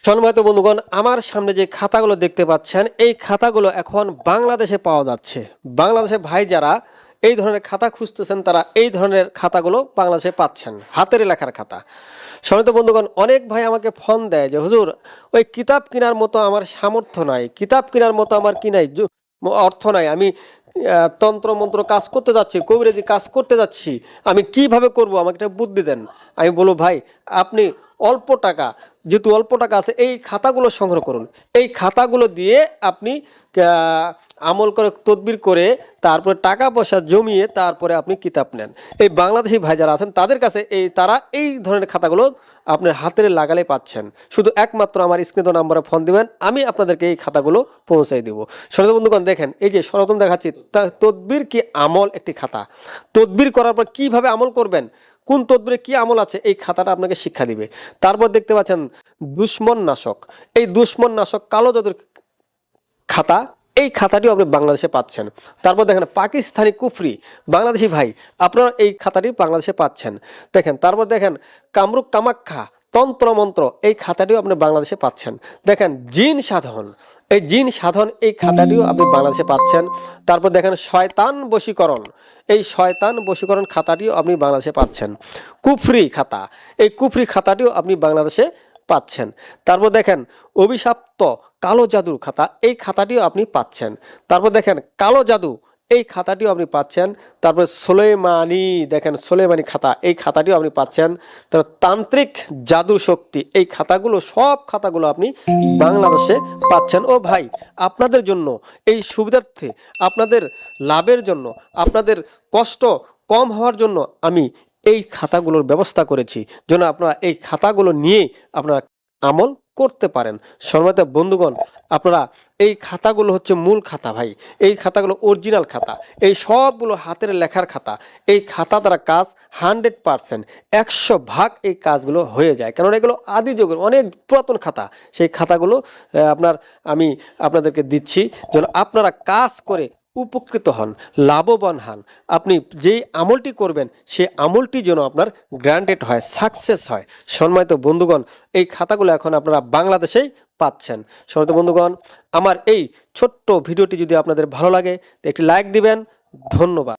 সম্মানিত বন্ধুগণ, আমার সামনে যে খাতাগুলো দেখতে পাচ্ছেন, এই খাতাগুলো এখন বাংলাদেশে পাওয়া যাচ্ছে। বাংলাদেশে ভাই যারা এই ধরনের খাতা খুঁজতেছেন, তারা এই ধরনের খাতাগুলো বাংলাদেশে পাচ্ছেন, হাতের লেখার খাতা। সম্মানিত বন্ধুগণ, অনেক ভাই আমাকে ফোন দেয় যে হুজুর, ওই কিতাব কেনার মতো আমার সামর্থ্য নাই, কিতাব কেনার মতো আমার কি নাই, অর্থ নাই, আমি তন্ত্র মন্ত্র কাজ করতে যাচ্ছি, কবিরাজি কাজ করতে যাচ্ছি, আমি কিভাবে করব, আমাকে একটা বুদ্ধি দেন। আমি বলবো ভাই, আপনি অল্প টাকা, যেহেতু অল্প টাকা আছে, এই খাতাগুলো সংগ্রহ করুন। এই খাতাগুলো দিয়ে আপনি আমল করে, তদবির করে, তারপরে টাকা পয়সা জমিয়ে তারপরে আপনি কিতাব নেন। এই বাংলাদেশি ভাই যারা আছেন তাদের কাছে তারা এই ধরনের খাতাগুলো আপনার হাতের লাগালে পাচ্ছেন। শুধু একমাত্র আমার স্ক্রিনে নাম্বারে ফোন দিবেন, আমি আপনাদেরকে এই খাতাগুলো পৌঁছাই দেবো। সনাতন বন্ধুগণ, দেখেন এই যে সনাতন দেখাচ্ছি, তদবির কি আমল একটি খাতা। তদবির করার পর কিভাবে আমল করবেন, কোন তদবিরে কি আমল আছে, এই খাতাটা আপনাকে শিক্ষা দিবে। তারপর দেখতে পাচ্ছেন দুশ্মন নাশক। এই দুশ্মন নাশক কালো জাদুর খাতা, এই খাতাটিও আপনি বাংলাদেশে পাচ্ছেন। তারপর দেখেন পাকিস্তানি কুফরি, বাংলাদেশি ভাই আপনারা এই খাতাটি বাংলাদেশে পাচ্ছেন। দেখেন, তারপর দেখেন কামরুক কামাখ্যা তন্ত্রমন্ত্র, এই খাতাটিও আপনি বাংলাদেশে পাচ্ছেন। দেখেন জিন সাধন, এই জিন সাধন, এই খাতাটিও আপনি বাংলাদেশে পাচ্ছেন। তারপর দেখেন শয়তান বশীকরণ, এই শয়তান বশীকরণ খাতাটিও আপনি বাংলাদেশে পাচ্ছেন। কুফরি খাতা, এই কুফরি খাতাটিও আপনি বাংলাদেশে পাচ্ছেন। তারপর দেখেন অভিশাপ্ত কালো জাদুর খাতা, এই খাতাটিও আপনি পাচ্ছেন। তারপর দেখেন কালো জাদু, এই খাতাটিও আপনি পাচ্ছেন। তারপর সোলেমানি, দেখেন সোলেমানি খাতা, এই খাতাটিও আপনি পাচ্ছেন। তারপর তান্ত্রিক জাদু শক্তি, এই খাতাগুলো, সব খাতাগুলো আপনি বাংলাদেশে পাচ্ছেন। ও ভাই, আপনাদের জন্য এই সুবিধার্থে, আপনাদের লাভের জন্য, আপনাদের কষ্ট কম হওয়ার জন্য আমি এই খাতাগুলোর ব্যবস্থা করেছি, যেন আপনারা এই খাতাগুলো নিয়ে আপনারা আমল করতে পারেন। সম্মানিত বন্ধুগণ, আপনারা এই খাতাগুলো হচ্ছে মূল খাতা ভাই, এই খাতাগুলো অরিজিনাল খাতা, এই সবগুলো হাতের লেখার খাতা। এই খাতা দ্বারা কাজ 100%, 100% এই কাজগুলো হয়ে যায়, কারণ এগুলো আদি যুগের অনেক পুরাতন খাতা। সেই খাতাগুলো আমি আপনাদেরকে দিচ্ছি, যেন আপনারা কাজ করে উপকৃত হন, লাভবান হন। আপনি যেই আমলটি করবেন সেই আমলটি যেন আপনার গ্রান্টেড হয়, সাকসেস হয়। সম্মানিত বন্ধুগণ, এই খাতাগুলো এখন আপনারা বাংলাদেশেই পাচ্ছেন। সম্মানিত বন্ধুগণ, আমার এই ছোট্ট ভিডিওটি যদি আপনাদের ভালো লাগে, একটি লাইক দিবেন। ধন্যবাদ।